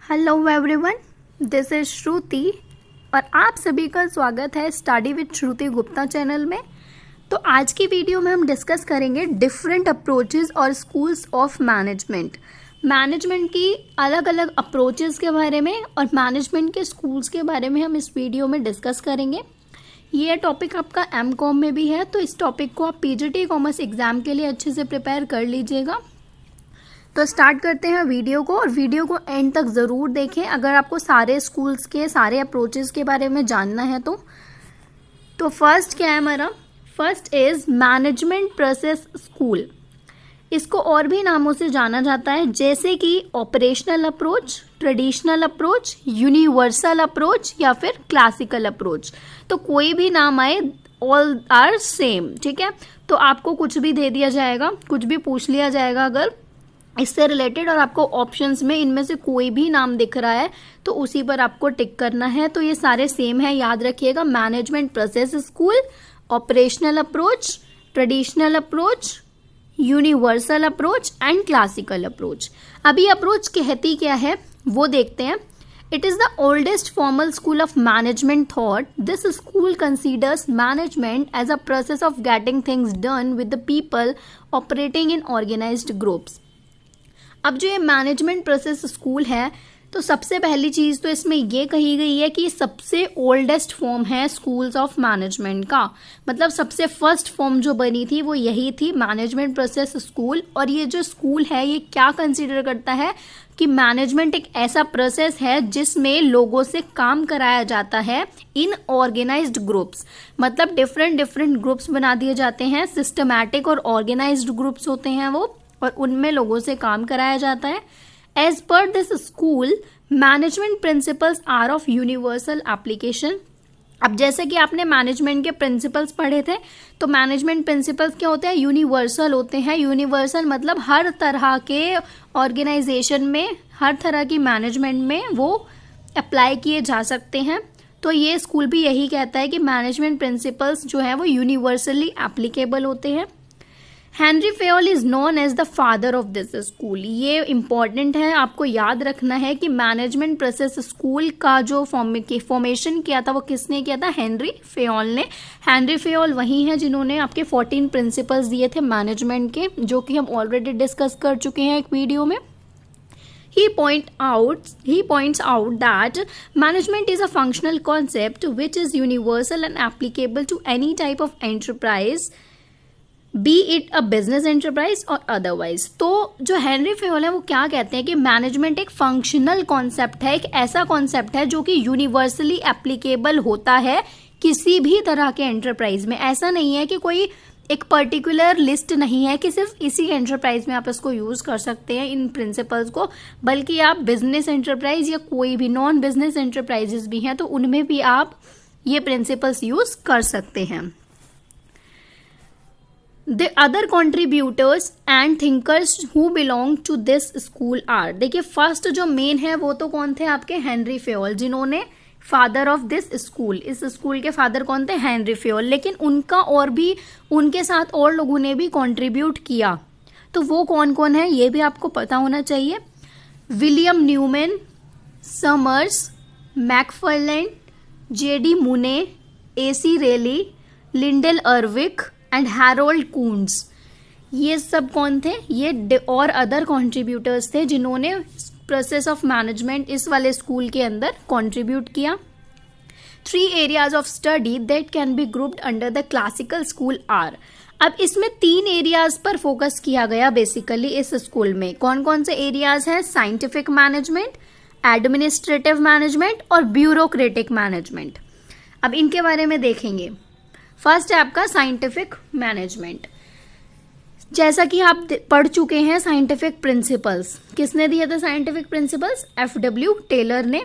Hello everyone, this is श्रुति और आप सभी का स्वागत है study with Shruti Gupta channel में। तो आज की वीडियो में हम डिस्कस करेंगे डिफरेंट अप्रोचेस और स्कूल्स ऑफ मैनेजमेंट की अलग अलग अप्रोचेस के बारे में और मैनेजमेंट के स्कूल्स के बारे में हम इस वीडियो में डिस्कस करेंगे। ये टॉपिक आपका एमकॉम में भी है, तो इस टॉपिक को आप पीजीटी कॉमर्स एग्जाम के लिए अच्छे से प्रिपेयर कर लीजिएगा। तो स्टार्ट करते हैं वीडियो को, और वीडियो को एंड तक ज़रूर देखें अगर आपको सारे स्कूल्स के सारे अप्रोचेस के बारे में जानना है। तो फर्स्ट क्या है हमारा? First is management process school. इसको और भी नामों से जाना जाता है, जैसे कि operational approach, traditional approach, universal approach या फिर क्लासिकल अप्रोच। तो कोई भी नाम आए, ऑल आर सेम, ठीक है। तो आपको कुछ भी दे दिया जाएगा, कुछ भी पूछ लिया जाएगा अगर इससे रिलेटेड, और आपको ऑप्शंस में इनमें से कोई भी नाम दिख रहा है तो उसी पर आपको टिक करना है। तो ये सारे सेम है, याद रखिएगा। Management process school, operational approach, traditional approach, universal approach and classical approach. अभी अप्रोच कहती क्या है वो देखते हैं। It is the oldest formal school of management thought. This school considers management as a process of getting things done with the people operating in organized groups. अब जो ये मैनेजमेंट प्रोसेस स्कूल है, तो सबसे पहली चीज तो इसमें ये कही गई है कि सबसे ओल्डेस्ट फॉर्म है स्कूल्स ऑफ मैनेजमेंट का। मतलब सबसे फर्स्ट फॉर्म जो बनी थी वो यही थी, मैनेजमेंट प्रोसेस स्कूल। और ये जो स्कूल है ये क्या कंसीडर करता है कि मैनेजमेंट एक ऐसा प्रोसेस है जिसमें लोगों से काम कराया जाता है इन ऑर्गेनाइज्ड ग्रुप्स। मतलब डिफरेंट ग्रुप्स बना दिए जाते हैं, सिस्टमैटिक और ऑर्गेनाइज्ड ग्रुप्स होते हैं वो, और उनमें लोगों से काम कराया जाता है। As per this school management principles are of universal application. अब जैसे कि आपने मैनेजमेंट के प्रिंसिपल्स पढ़े थे, तो मैनेजमेंट प्रिंसिपल्स क्या होते हैं? यूनिवर्सल होते हैं। यूनिवर्सल मतलब हर तरह के ऑर्गेनाइजेशन में, हर तरह की मैनेजमेंट में वो अप्लाई किए जा सकते हैं। तो ये स्कूल भी यही कहता है कि मैनेजमेंट प्रिंसिपल्स जो है वो यूनिवर्सली एप्लीकेबल होते हैं। Henry Fayol is known as the father of this school. ये इंपॉर्टेंट है, आपको याद रखना है कि मैनेजमेंट प्रोसेस स्कूल का जो फॉर्मेशन किया था वो किसने किया था? हेनरी फेयोल ने। हेनरी फेयोल वही हैं जिन्होंने आपके 14 प्रिंसिपल्स दिए थे मैनेजमेंट के, जो कि हम ऑलरेडी डिस्कस कर चुके हैं एक वीडियो में। He points out that management is a functional concept which is universal and applicable to any type of enterprise, B it a business enterprise और अदरवाइज। तो जो हेनरी फेयोल है वो क्या कहते हैं कि मैनेजमेंट एक फंक्शनल कॉन्सेप्ट है, एक ऐसा कॉन्सेप्ट है जो कि यूनिवर्सली एप्लीकेबल होता है किसी भी तरह के एंटरप्राइज में। ऐसा नहीं है कि कोई एक पर्टिकुलर लिस्ट नहीं है कि सिर्फ इसी एंटरप्राइज में आप इसको यूज कर सकते हैं इन प्रिंसिपल्स को, बल्कि आप बिजनेस एंटरप्राइज या कोई भी नॉन बिजनेस एंटरप्राइजेस भी हैं तो उनमें भी आप ये प्रिंसिपल्स यूज कर सकते हैं। The other contributors and thinkers who belong to this school are, देखिए फर्स्ट जो मेन है वो तो कौन थे? आपके हेनरी फेयोल, जिन्होंने फादर ऑफ दिस स्कूल, इस स्कूल के फादर कौन थे? Henry Fayol. लेकिन उनका और भी, उनके साथ और लोगों ने भी कंट्रीब्यूट किया, तो वो कौन कौन है ये भी आपको पता होना चाहिए। William Newman, Summers, McFarland, JD Mooney, AC Reiley, Lyndall Urwick and Harold Koontz. ये सब कौन थे? ये और अदर कॉन्ट्रीब्यूटर्स थे जिन्होंने प्रोसेस ऑफ मैनेजमेंट इस वाले स्कूल के अंदर कंट्रीब्यूट किया। 3 areas of study that can be grouped under the classical school are. अब इसमें 3 एरियाज पर फोकस किया गया बेसिकली इस स्कूल में। कौन कौन से एरियाज हैं? साइंटिफिक मैनेजमेंट, एडमिनिस्ट्रेटिव मैनेजमेंट और ब्यूरोक्रेटिक मैनेजमेंट। अब इनके बारे में देखेंगे। फर्स्ट है आपका साइंटिफिक मैनेजमेंट। जैसा कि आप पढ़ चुके हैं साइंटिफिक प्रिंसिपल्स, किसने दिए थे साइंटिफिक प्रिंसिपल्स? एफ.डब्ल्यू. टेलर ने।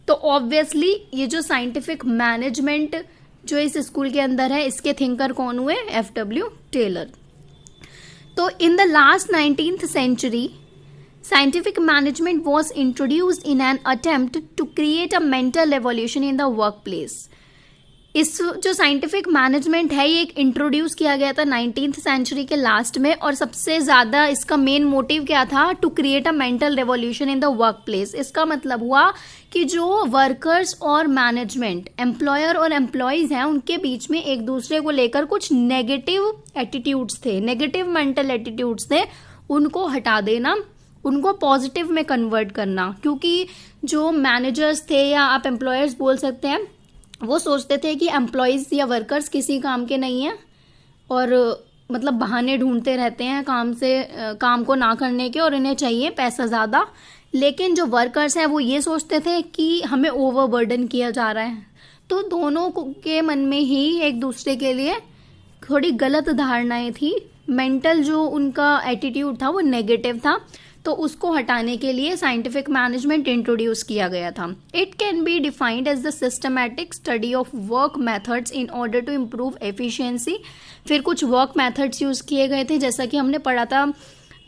तो ऑब्वियसली ये जो साइंटिफिक मैनेजमेंट जो इस स्कूल के अंदर है, इसके थिंकर कौन हुए? एफ.डब्ल्यू. टेलर। तो in the last 19th century scientific management was introduced in an attempt to create a mental revolution in the workplace. इस जो साइंटिफिक मैनेजमेंट है ये एक इंट्रोड्यूस किया गया था 19th सेंचुरी के लास्ट में, और सबसे ज़्यादा इसका मेन मोटिव क्या था, to create a mental revolution in the work place. इसका मतलब हुआ कि जो वर्कर्स और मैनेजमेंट, एम्प्लॉयर और एम्प्लॉयज़ हैं, उनके बीच में एक दूसरे को लेकर कुछ नेगेटिव एटीट्यूड्स थे, नेगेटिव मेंटल एटीट्यूड्स थे, उनको हटा देना, उनको पॉजिटिव में कन्वर्ट करना। क्योंकि जो मैनेजर्स थे या आप एम्प्लॉयर्स बोल सकते हैं, वो सोचते थे कि एम्प्लॉयज़ या वर्कर्स किसी काम के नहीं हैं और मतलब बहाने ढूंढते रहते हैं काम को ना करने के, और इन्हें चाहिए पैसा ज़्यादा। लेकिन जो वर्कर्स हैं वो ये सोचते थे कि हमें ओवरबर्डन किया जा रहा है। तो दोनों के मन में ही एक दूसरे के लिए थोड़ी गलत धारणाएं थी, मेंटल जो उनका एटीट्यूड था वो नेगेटिव था। तो उसको हटाने के लिए साइंटिफिक मैनेजमेंट इंट्रोड्यूस किया गया था। It can be defined as the systematic study of work methods in order to improve efficiency. फिर कुछ वर्क मेथड्स यूज किए गए थे, जैसा कि हमने पढ़ा था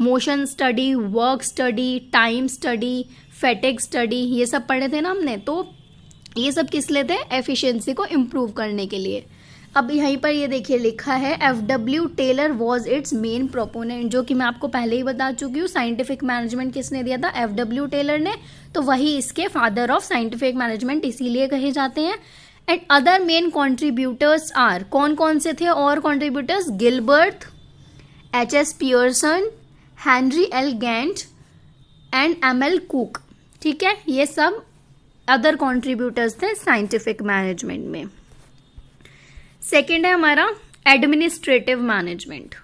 motion study, work study, time study, fatigue study, ये सब पढ़े थे ना हमने। तो ये सब किस लिए थे, एफिशिएंसी को इम्प्रूव करने के लिए। अब यहीं पर ये देखिए लिखा है F.W. Taylor was its main proponent, जो कि मैं आपको पहले ही बता चुकी हूँ। साइंटिफिक मैनेजमेंट किसने दिया था, F.W. टेलर ने, तो वही इसके फादर ऑफ साइंटिफिक मैनेजमेंट इसीलिए कहे जाते हैं। And other main contributors are, कौन कौन से थे और contributors, Gilbert, H.S. Pearson, Henry L Gantt and M.L. Cook. ठीक है, ये सब अदर कॉन्ट्रीब्यूटर्स थे साइंटिफिक मैनेजमेंट में। सेकेंड है हमारा administrative management.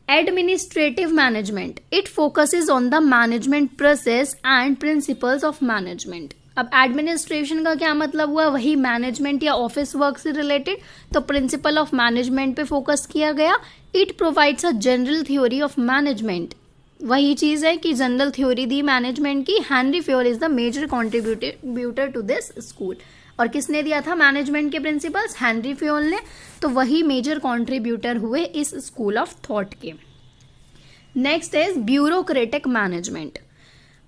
Administrative management, it focuses on the management process and principles of management. अब एडमिनिस्ट्रेशन का क्या मतलब हुआ, वही मैनेजमेंट या ऑफिस वर्क से रिलेटेड, तो प्रिंसिपल ऑफ मैनेजमेंट पे फोकस किया गया। It provides a general theory of management, वही चीज है कि जनरल थ्योरी दी मैनेजमेंट की। Henry Fayol is the major contributor to this school. और किसने दिया था मैनेजमेंट के प्रिंसिपल्स, हेनरी फ्योल ने, तो वही मेजर कंट्रीब्यूटर हुए इस स्कूल ऑफ थॉट के। Next is bureaucratic management.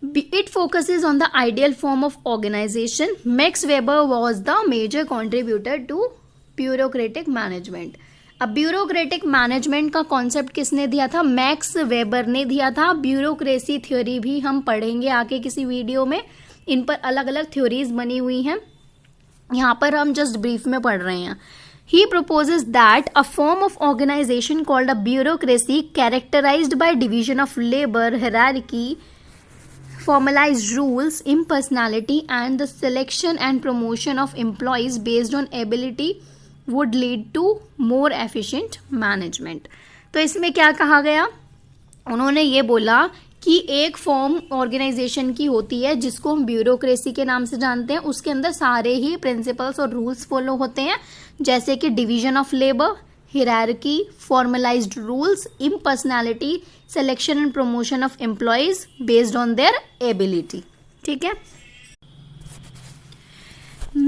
It focuses on the ideal form of organisation. Max Weber was the major contributor to bureaucratic management. अब ब्यूरोक्रेटिक मैनेजमेंट का concept किसने दिया था, मैक्स वेबर ने दिया था। ब्यूरोक्रेसी थ्योरी भी हम पढ़ेंगे आगे किसी वीडियो में, इन पर अलग अलग थ्योरीज बनी हुई हैं, यहाँ पर हम जस्ट ब्रीफ में पढ़ रहे हैं। He proposes that a form of organization called a bureaucracy characterized by division of labor, hierarchy, formalized rules, impersonality and the selection and promotion of employees based on ability would lead to more efficient management। तो इसमें क्या कहा गया, उन्होंने ये बोला कि एक फॉर्म ऑर्गेनाइजेशन की होती है जिसको हम ब्यूरोक्रेसी के नाम से जानते हैं, उसके अंदर सारे ही प्रिंसिपल्स और रूल्स फॉलो होते हैं, जैसे कि division of labour, hierarchy, formalised rules, impersonality, selection and promotion of employees based on their ability. ठीक है,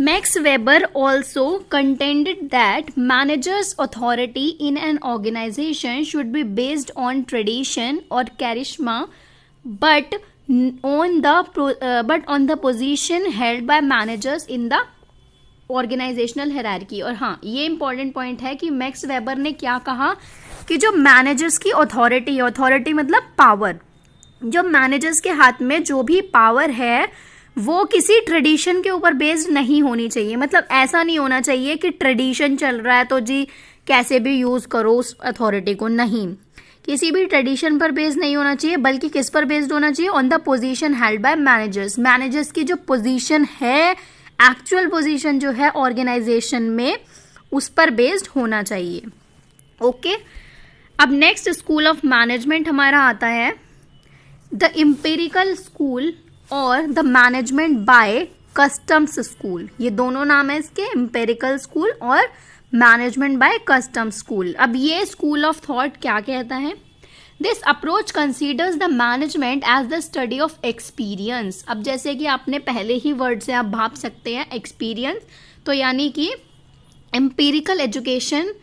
Max Weber also contended that managers' authority in an organization should be based on tradition or charisma, but on the position held by managers in the organizational hierarchy। और हाँ, ये important point है कि max weber ने क्या कहा कि जो मैनेजर्स की अथॉरिटी मतलब पावर, जो मैनेजर्स के हाथ में जो भी पावर है वो किसी ट्रेडिशन के ऊपर बेस्ड नहीं होनी चाहिए। मतलब ऐसा नहीं होना चाहिए कि ट्रेडिशन चल रहा है तो जी कैसे भी यूज करो उस अथॉरिटी को, नहीं, किसी भी ट्रेडिशन पर बेस्ड नहीं होना चाहिए, बल्कि किस पर बेस्ड होना चाहिए, on the position held by managers. Managers की जो पोजीशन है, एक्चुअल पोजीशन जो है ऑर्गेनाइजेशन में, उस पर बेस्ड होना चाहिए। ओके, अब नेक्स्ट स्कूल ऑफ मैनेजमेंट हमारा आता है द एम्पिरिकल स्कूल और the management by customs school. ये दोनों नाम है इसके, एम्पिरिकल स्कूल और मैनेजमेंट बाय कस्टम स्कूल। अब ये स्कूल ऑफ थॉट क्या कहता है, this approach considers the management as the study of experience. अब जैसे कि आपने पहले ही वर्ड से आप भाप सकते हैं एक्सपीरियंस, तो यानी कि एम्पिरिकल एजुकेशन,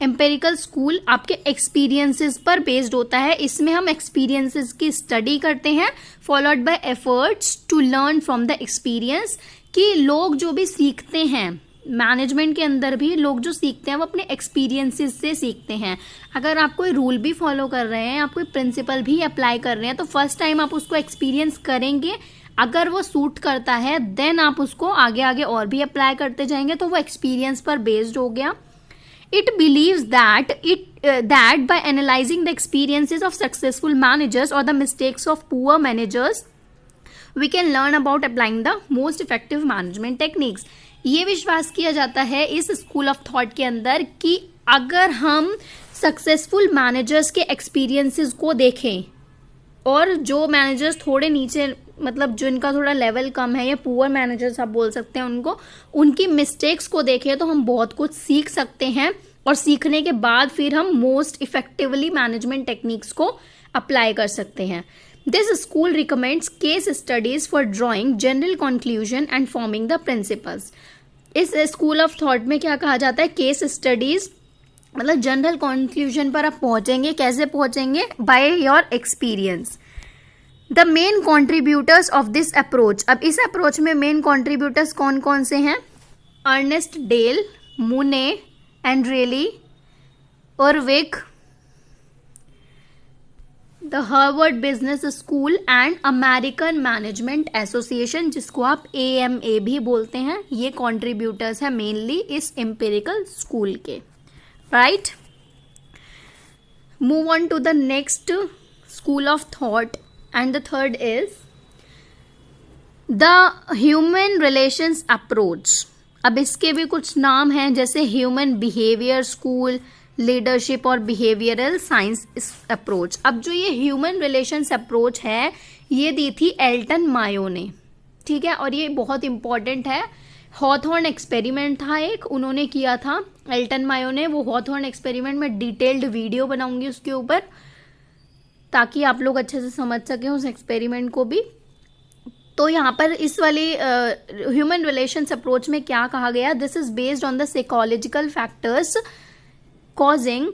एम्पेरिकल स्कूल आपके एक्सपीरियंसेस पर बेस्ड होता है। इसमें हम एक्सपीरियंसेस की स्टडी करते हैं, followed by efforts to learn from the experience, कि लोग जो भी सीखते हैं मैनेजमेंट के अंदर भी लोग जो सीखते हैं वो अपने एक्सपीरियंसेस से सीखते हैं। अगर आप कोई रूल भी फॉलो कर रहे हैं, आप कोई प्रिंसिपल भी अप्लाई कर रहे हैं, तो फर्स्ट टाइम आप उसको एक्सपीरियंस करेंगे, अगर वो सूट करता है देन आप उसको आगे आगे और भी अप्लाई करते जाएंगे, तो वो एक्सपीरियंस पर बेस्ड हो गया। It believes that by analyzing the experiences of successful managers or the mistakes of poor managers, we can learn about applying the most effective management techniques. ये विश्वास किया जाता है इस स्कूल ऑफ थॉट के अंदर कि अगर हम सक्सेसफुल मैनेजर्स के एक्सपीरियंसेस को देखें और जो मैनेजर्स थोड़े नीचे, मतलब जिनका थोड़ा लेवल कम है या पुअर मैनेजर्स आप बोल सकते हैं उनको, उनकी मिस्टेक्स को देखें तो हम बहुत कुछ सीख सकते हैं और सीखने के बाद फिर हम मोस्ट इफेक्टिवली मैनेजमेंट टेक्निक्स को अप्लाई कर सकते हैं। This school recommends case studies for drawing general conclusion and forming the principles. इस स्कूल ऑफ थॉट में क्या कहा जाता है, केस स्टडीज मतलब जनरल कंक्लूजन पर आप पहुंचेंगे, कैसे पहुंचेंगे, by your experience. The main contributors of this approach, अब इस अप्रोच में मेन कॉन्ट्रीब्यूटर्स कौन कौन से हैं, Ernest Dale, Mooney, and Reiley, Urwick, the Harvard business school and American management association, जिसको आप AMA भी बोलते हैं। ये कॉन्ट्रीब्यूटर्स हैं मेनली इस एम्पिरिकल स्कूल के, right. Move on to the next school of thought and the third is the human relations approach. अब इसके भी कुछ नाम हैं, जैसे ह्यूमन बिहेवियर स्कूल, लीडरशिप और बिहेवियरल साइंस अप्रोच। अब जो ये ह्यूमन रिलेशंस अप्रोच है ये दी थी एल्टन मायो ने, ठीक है, और ये बहुत इंपॉर्टेंट है। हॉथॉर्न एक्सपेरिमेंट था एक, उन्होंने किया था एल्टन मायो ने। वो हॉथॉर्न एक्सपेरिमेंट में डिटेल्ड वीडियो बनाऊंगी उसके ऊपर, ताकि आप लोग अच्छे से समझ सकें उस एक्सपेरिमेंट को भी। तो यहाँ पर इस वाली ह्यूमन रिलेशंस अप्रोच में क्या कहा गया, this is based on the psychological factors causing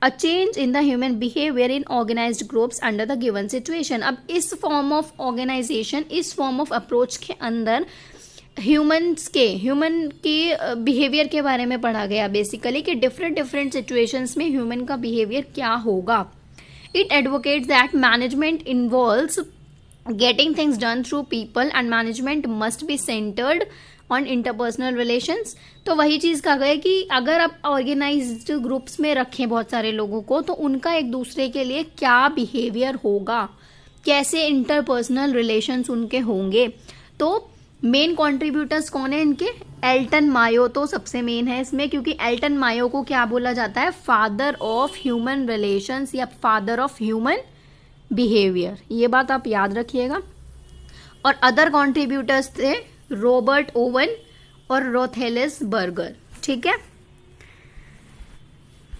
a change in the human behavior in organized groups under the given situation। अब इस फॉर्म ऑफ ऑर्गेनाइजेशन, इस फॉर्म ऑफ अप्रोच के अंदर ह्यूमन के बिहेवियर के बारे में पढ़ा गया बेसिकली, कि डिफरेंट सिचुएशंस में ह्यूमन का बिहेवियर क्या होगा। It advocates that management involves getting things done through people and management must be centered on interpersonal relations। तो वही चीज कहा गया कि अगर आप ऑर्गेनाइज्ड ग्रुप्स में रखें बहुत सारे लोगों को, तो उनका एक दूसरे के लिए क्या बिहेवियर होगा, कैसे इंटरपर्सनल रिलेशंस उनके होंगे। तो मेन कॉन्ट्रीब्यूटर्स कौन है इनके, एल्टन मायो तो सबसे मेन है इसमें, क्योंकि एल्टन मायो को क्या बोला जाता है, फादर ऑफ ह्यूमन रिलेशंस या फादर ऑफ ह्यूमन बिहेवियर, ये बात आप याद रखिएगा। और अदर कॉन्ट्रीब्यूटर्स थे रॉबर्ट ओवन और रोथेलिस बर्गर, ठीक है।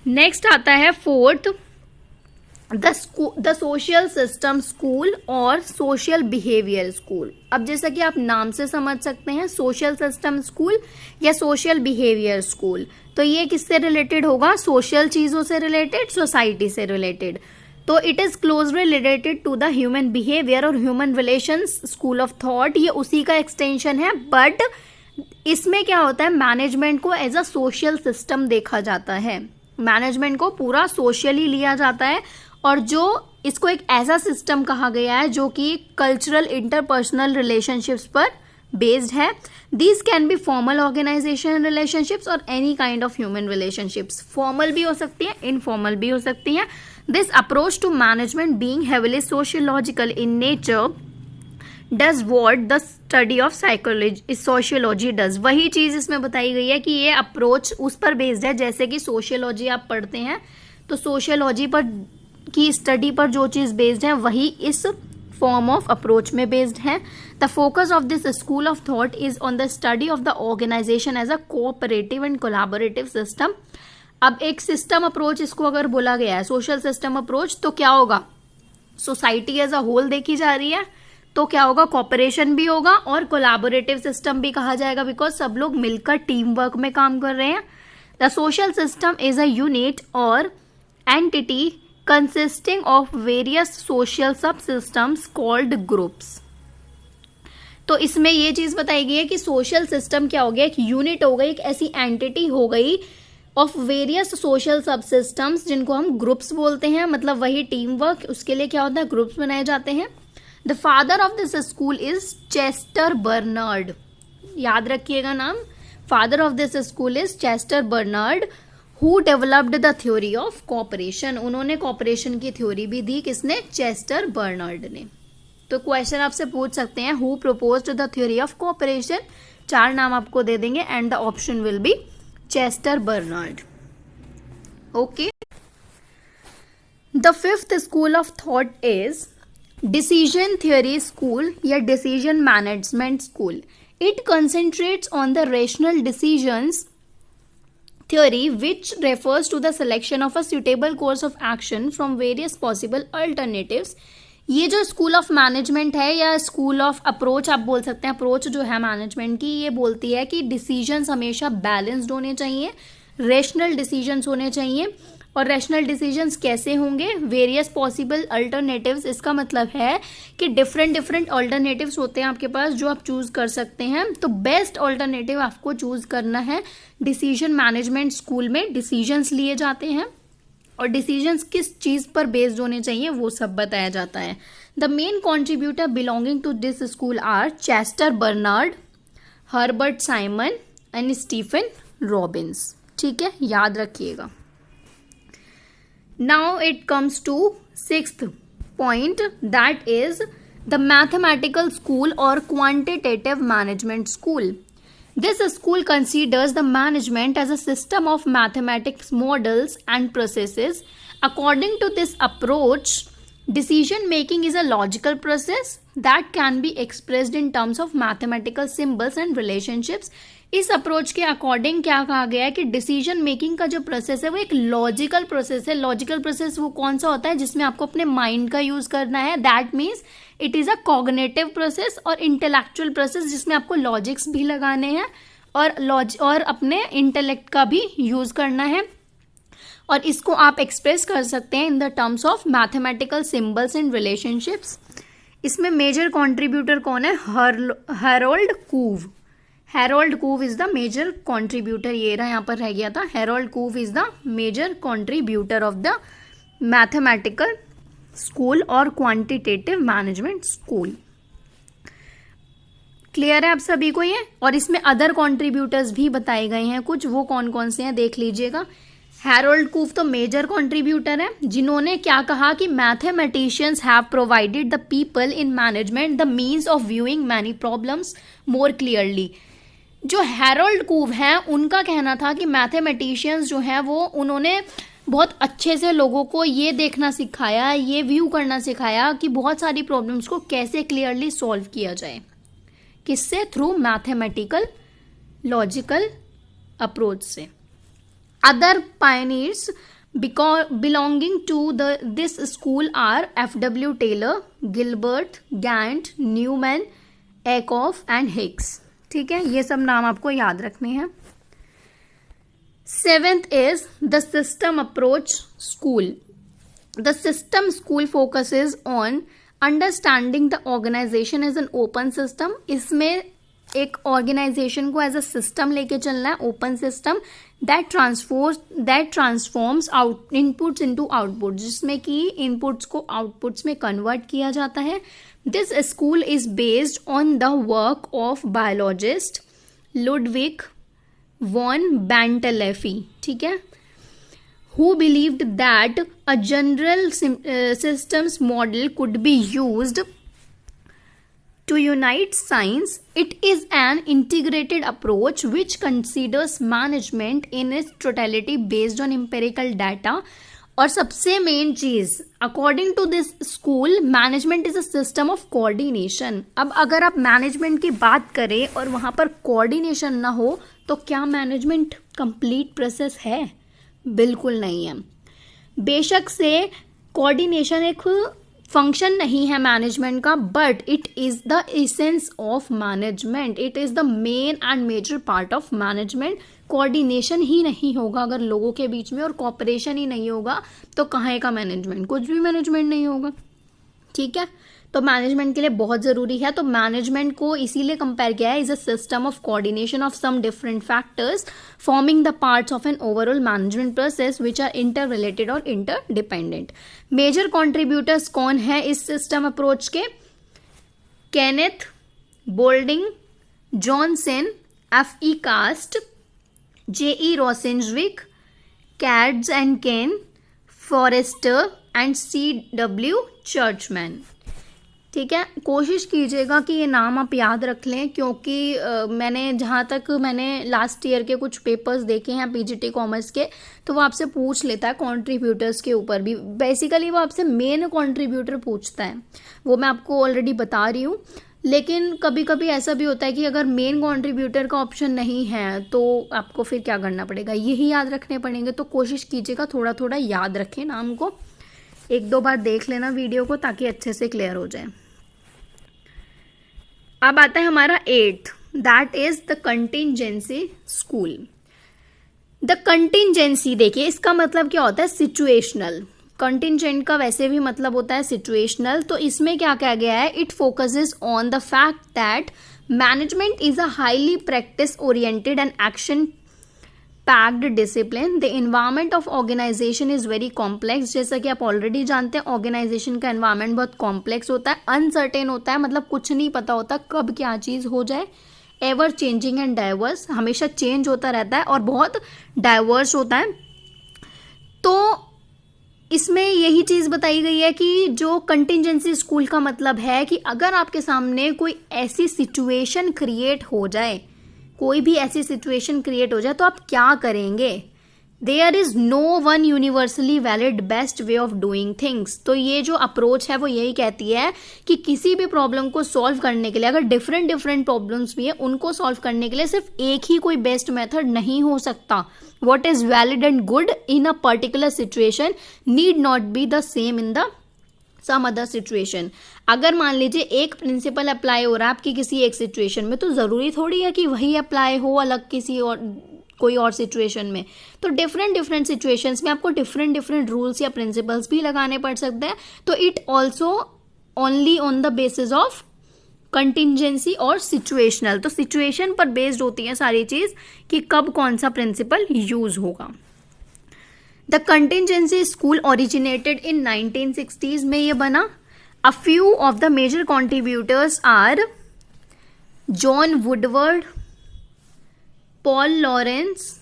नेक्स्ट आता है fourth, the social system school और सोशल बिहेवियर स्कूल। अब जैसा कि आप नाम से समझ सकते हैं, सोशल सिस्टम स्कूल या सोशल बिहेवियर स्कूल, तो ये किससे रिलेटेड होगा, सोशल चीजों से रिलेटेड, सोसाइटी से रिलेटेड। तो it is closely related to the human behaviour और human relations school of thought, ये उसी का एक्सटेंशन है। बट इसमें क्या होता है, मैनेजमेंट को एज अ सोशल सिस्टम देखा जाता है, मैनेजमेंट को पूरा सोशली लिया जाता है, और जो इसको एक ऐसा सिस्टम कहा गया है जो कि कल्चरल इंटरपर्सनल रिलेशनशिप्स पर बेस्ड है। These can be formal organisation relationships और any kind of human relationships, formal भी हो सकती है, इनफॉर्मल भी हो सकती है। This approach to management, being heavily sociological in nature, does what the study of sociology does। वही चीज इसमें बताई गई है कि ये अप्रोच उस पर बेस्ड है, जैसे कि सोशियोलॉजी आप पढ़ते हैं तो सोशियोलॉजी पर की स्टडी पर जो चीज बेस्ड है वही इस फॉर्म ऑफ अप्रोच में बेस्ड है। The focus of this school of thought is on the study of the organisation as a cooperative and collaborative system. अब एक सिस्टम अप्रोच इसको अगर बोला गया है, सोशल सिस्टम अप्रोच, तो क्या होगा, सोसाइटी एज अ होल देखी जा रही है, तो क्या होगा, कॉपरेशन भी होगा और कोलैबोरेटिव सिस्टम भी कहा जाएगा, बिकॉज सब लोग मिलकर टीम वर्क में काम कर रहे हैं। The social system is a unit और entity consisting of various social subsystems called groups. तो इसमें ये चीज बताई गई है कि सोशल सिस्टम क्या हो गया, एक यूनिट हो गई, एक ऐसी एंटिटी हो गई ऑफ वेरियस सोशल सबसिस्टम्स जिनको हम ग्रुप्स बोलते हैं, मतलब वही टीम वर्क, उसके लिए क्या होता है, ग्रुप्स बनाए जाते हैं। The father of this school is Chester Barnard, याद रखिएगा नाम, father of this school is Chester Barnard, who developed the theory of corporation, उन्होंने कॉपरेशन की थ्योरी भी दी, किसने, चेस्टर बर्नार्ड ने। तो क्वेश्चन आपसे पूछ सकते हैं who proposed the theory of cooperation, 4 नाम आपको दे देंगे and the option will be Chester Barnard. Okay, the 5th school of thought is decision theory school या decision management school. It concentrates on the rational decisions theory which refers to the selection of a suitable course of action from various possible alternatives। ये जो school of management है या school of approach आप बोल सकते हैं, approach जो है मैनेजमेंट की, ये बोलती है कि डिसीजंस हमेशा बैलेंस्ड होने चाहिए, रेशनल डिसीजंस होने चाहिए। और रैशनल डिसीजंस कैसे होंगे, वेरियस पॉसिबल अल्टरनेटिव्स, इसका मतलब है कि डिफरेंट अल्टरनेटिव्स होते हैं आपके पास जो आप चूज कर सकते हैं। तो बेस्ट अल्टरनेटिव आपको चूज करना है। डिसीजन मैनेजमेंट स्कूल में डिसीजंस लिए जाते हैं और डिसीजंस किस चीज पर बेस्ड होने चाहिए वो सब बताया जाता है। The main contributor belonging to this school are Chester Barnard, Herbert Simon and Stephen Robbins. ठीक है, याद रखिएगा। Now it comes to 6th point, that is the mathematical school or quantitative management school. This school considers the management as a system of mathematics models and processes. According to this approach, decision making is a logical process that can be expressed in terms of mathematical symbols and relationships. इस approach के according क्या कहा गया है कि decision making का जो process है वो एक लॉजिकल प्रोसेस है। लॉजिकल प्रोसेस वो कौन सा होता है जिसमें आपको अपने माइंड का यूज करना है, that means it is a cognitive process, और इंटेलेक्चुअल प्रोसेस जिसमें आपको लॉजिक्स भी लगाने हैं और अपने इंटेलेक्ट का भी यूज करना है। और इसको आप एक्सप्रेस कर सकते हैं in the terms of mathematical symbols and relationships. इसमें मेजर कॉन्ट्रीब्यूटर कौन है, हैरोल्ड कूव। हैरोल्ड कूव इज द मेजर कॉन्ट्रीब्यूटर, ये रहा यहाँ पर रह गया था, हैरोल्ड कूव is the major contributor of the mathematical school और क्वांटिटेटिव मैनेजमेंट स्कूल। क्लियर है आप सभी को ये? और इसमें अदर कॉन्ट्रीब्यूटर्स भी बताए गए हैं कुछ, वो कौन कौन से हैं देख लीजिएगा। हैरोल्ड कूव तो मेजर कॉन्ट्रीब्यूटर है जिन्होंने क्या कहा कि mathematicians have provided the people in management the means of viewing many problems more clearly. जो हैरोल्ड कूव हैं उनका कहना था कि मैथमेटिशियंस जो हैं वो उन्होंने बहुत अच्छे से लोगों को ये देखना सिखाया, ये व्यू करना सिखाया कि बहुत सारी प्रॉब्लम्स को कैसे क्लियरली सॉल्व किया जाए, किससे, थ्रू मैथमेटिकल लॉजिकल अप्रोच से। Other pioneers belonging to this school are F.W. Taylor, Gilbert, Gantt, Newman, Eckhoff and Higgs। ठीक है, ये सब नाम आपको याद रखने हैं। 7th is the system approach school. The system school focuses on understanding the organization as an open system। इसमें एक ऑर्गेनाइजेशन को एज अ सिस्टम लेके चलना है, open system that transforms inputs into output, जिसमें कि इनपुट्स को आउटपुट्स में कन्वर्ट किया जाता है। This school is based on the work of biologist Ludwig von Bertalanffy. ठीक है, who believed that a general systems model could be used to unite science. It is an integrated approach which considers management in its totality based on empirical data। और सबसे main चीज, according to this school management is a system of coordination. अब अगर आप management की बात करें और वहां पर कोऑर्डिनेशन ना हो तो क्या मैनेजमेंट कंप्लीट प्रोसेस है? बिल्कुल नहीं है। बेशक से कोऑर्डिनेशन एक फंक्शन नहीं है मैनेजमेंट का, but it is the essence of management, it is the main and major part of management. Coordination ही नहीं होगा अगर लोगों के बीच में और कोऑपरेशन ही नहीं होगा तो कहाँ का मैनेजमेंट, कुछ भी मैनेजमेंट नहीं होगा। ठीक है, तो मैनेजमेंट के लिए बहुत ज़रूरी है। तो मैनेजमेंट को इसीलिए कंपेयर किया है is a system of coordination of some different factors forming the parts of an overall management process which are interrelated और इंटर डिपेंडेंट। मेजर कॉन्ट्रीब्यूटर्स कौन है इस सिस्टम अप्रोच के? Kenneth Boulding, Johnson, F.E. Kast, J.E. Rosenzweig, Katz and Kahn, Forrester and C.W. Churchman. ठीक है, कोशिश कीजिएगा कि ये नाम आप याद रख लें, क्योंकि मैंने जहाँ तक मैंने लास्ट ईयर के कुछ पेपर्स देखे हैं पीजीटी कॉमर्स के, तो वो आपसे पूछ लेता है कंट्रीब्यूटर्स के ऊपर भी। बेसिकली वो आपसे मेन कंट्रीब्यूटर पूछता है, वो मैं आपको ऑलरेडी बता रही हूँ। लेकिन कभी कभी ऐसा भी होता है कि अगर मेन कंट्रीब्यूटर का ऑप्शन नहीं है तो आपको फिर क्या करना पड़ेगा, यही याद रखने पड़ेंगे। तो कोशिश कीजिएगा थोड़ा थोड़ा याद रखें नाम को, एक दो बार देख लेना वीडियो को ताकि अच्छे से क्लियर हो जाए। अब आता है हमारा 8th, that is the contingency school. The contingency देखिए इसका मतलब क्या होता है? सिचुएशनल। कंटिंजेंट का वैसे भी मतलब होता है सिचुएशनल। तो इसमें क्या कहा गया है? It focuses on the fact that management is a highly practice oriented and action packed discipline. The environment of organisation is very complex. जैसा कि आप ऑलरेडी जानते हैं ऑर्गेनाइजेशन का एनवायरमेंट बहुत कॉम्प्लेक्स होता है, अनसर्टेन होता है, मतलब कुछ नहीं पता होता कब क्या चीज हो जाए। एवर चेंजिंग एंड डाइवर्स, हमेशा चेंज होता रहता है और बहुत डाइवर्स होता है। तो इसमें यही चीज बताई गई है कि जो कंटिंजेंसी स्कूल का मतलब है कि अगर आपके सामने कोई ऐसी सिचुएशन क्रिएट हो जाए, कोई भी ऐसी सिचुएशन क्रिएट हो जाए तो आप क्या करेंगे? There is no one universally valid best way of doing things. तो ये जो अप्रोच है वो यही कहती है कि किसी भी प्रॉब्लम को सॉल्व करने के लिए, अगर डिफरेंट डिफरेंट प्रॉब्लम्स भी है उनको सॉल्व करने के लिए सिर्फ एक ही कोई बेस्ट मेथड नहीं हो सकता। What is valid and good in a particular situation need not be the same in the some other situation। अगर मान लीजिए एक प्रिंसिपल अप्लाई हो रहा है आपकी किसी एक सिचुएशन में, तो जरूरी थोड़ी है कि वही अप्लाई हो अलग किसी और कोई और सिचुएशन में। तो डिफरेंट डिफरेंट सिचुएशंस में आपको डिफरेंट डिफरेंट रूल्स या प्रिंसिपल्स भी लगाने पड़ सकते हैं। तो it also only on the basis of contingency और सिचुएशनल। तो सिचुएशन पर बेस्ड होती है सारी चीज कि कब कौन सा प्रिंसिपल यूज होगा। The contingency school originated in 1960s में ये बना। A few of the major contributors are John Woodward, Paul Lawrence,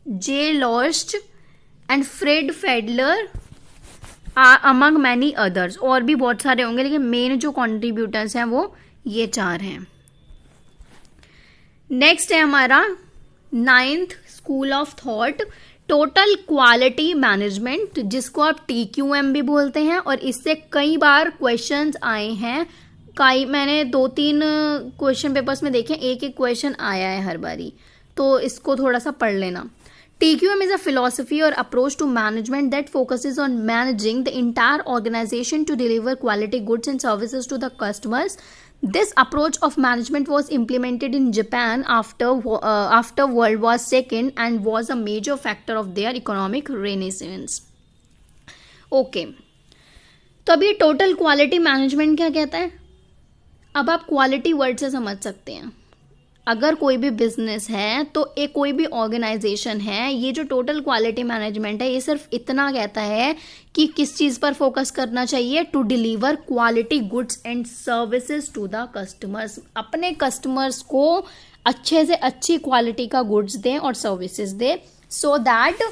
J Lorsch and Fred Fiedler among many others. और भी बहुत सारे होंगे लेकिन मेन जो कॉन्ट्रीब्यूटर्स हैं वो ये 4 हैं। नेक्स्ट है हमारा 9th school of thought, total quality management, जिसको आप TQM भी बोलते हैं। और इससे कई बार क्वेश्चंस आए हैं, मैंने 2-3 क्वेश्चन पेपर्स में देखे, एक एक क्वेश्चन आया है हर बारी, तो इसको थोड़ा सा पढ़ लेना। TQM is a philosophy or approach to management that focuses on managing the entire organization to deliver quality goods and services to the customers. This approach of management was implemented in Japan after World War II and was a major factor of their economic renaissance. Okay. तो अब ये total quality management क्या कहता है? अब आप quality word से समझ सकते हैं। अगर कोई भी बिजनेस है तो एक कोई भी ऑर्गेनाइजेशन है, ये जो टोटल क्वालिटी मैनेजमेंट है ये सिर्फ इतना कहता है कि किस चीज पर फोकस करना चाहिए, to deliver quality goods and services to the customers. अपने कस्टमर्स को अच्छे से अच्छी क्वालिटी का गुड्स दें और सर्विसेज दें सो दैट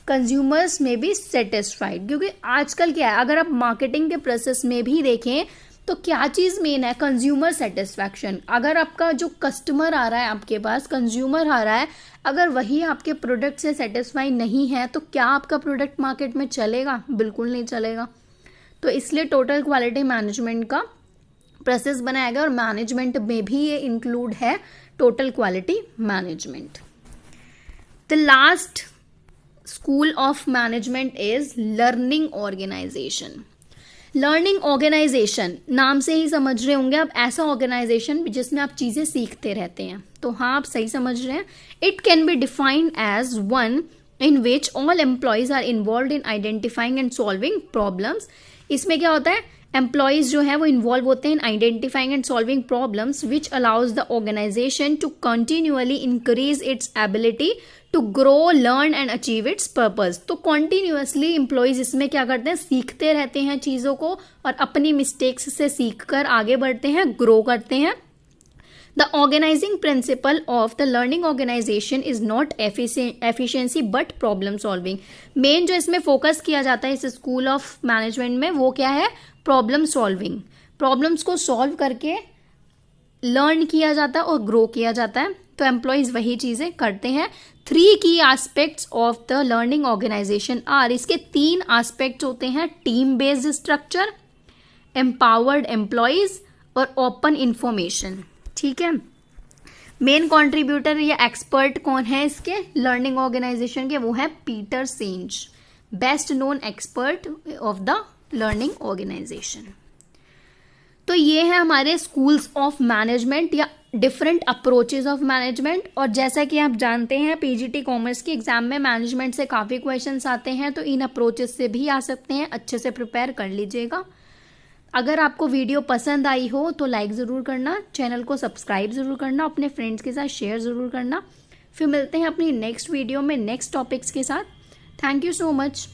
कंज्यूमर्स में बी सेटिस्फाइड। क्योंकि आजकल क्या है, अगर आप मार्केटिंग के प्रोसेस में भी देखें तो क्या चीज मेन है? Consumer satisfaction. अगर आपका जो कस्टमर आ रहा है आपके पास, कंज्यूमर आ रहा है, अगर वही आपके प्रोडक्ट से सेटिस्फाई नहीं है तो क्या आपका प्रोडक्ट मार्केट में चलेगा? बिल्कुल नहीं चलेगा। तो इसलिए टोटल क्वालिटी मैनेजमेंट का प्रोसेस बनाया गया और मैनेजमेंट में भी ये इंक्लूड है total quality management. The last school of management is learning organisation. Learning organisation नाम से ही समझ रहे होंगे आप, ऐसा ऑर्गेनाइजेशन जिसमें आप चीजें सीखते रहते हैं। तो हाँ, आप सही समझ रहे हैं। It can be defined as one in which all employees are involved in identifying and solving problems. इसमें क्या होता है? एम्प्लॉयज़ जो है वो इन्वॉल्व होते हैं in identifying and solving problems which allows the organisation to continuously increase its ability to grow, learn and achieve its purpose. तो कॉन्टिन्यूसली एम्प्लॉयज इसमें क्या करते हैं, सीखते रहते हैं चीज़ों को और अपनी मिस्टेक्स से सीखकर आगे बढ़ते हैं, ग्रो करते हैं। The organizing principle of the learning organization is not efficiency but problem solving। Main जो इसमें फोकस किया जाता है इस स्कूल ऑफ मैनेजमेंट में वो क्या है, प्रॉब्लम सॉल्विंग। प्रॉब्लम्स को सॉल्व करके लर्न किया जाता है और ग्रो किया जाता है। तो एम्प्लॉयज वही चीजें करते हैं। 3 key aspects of the learning organisation are, इसके 3 एस्पेक्ट्स होते हैं, team based structure, empowered employees और ओपन इंफॉर्मेशन। ठीक है, मेन कंट्रीब्यूटर या एक्सपर्ट कौन है इसके लर्निंग ऑर्गेनाइजेशन के, वो है Peter Senge, best known expert of the learning organisation. तो ये है हमारे स्कूल्स ऑफ मैनेजमेंट या डिफरेंट अप्रोचेज ऑफ मैनेजमेंट। और जैसा कि आप जानते हैं पीजीटी कॉमर्स के एग्जाम में मैनेजमेंट से काफ़ी क्वेश्चंस आते हैं, तो इन अप्रोचेज से भी आ सकते हैं, अच्छे से प्रिपेयर कर लीजिएगा। अगर आपको वीडियो पसंद आई हो तो लाइक ज़रूर करना, चैनल को सब्सक्राइब ज़रूर करना, अपने फ्रेंड्स के साथ शेयर ज़रूर करना। फिर मिलते हैं अपनी नेक्स्ट वीडियो में नेक्स्ट टॉपिक्स के साथ। Thank you so much.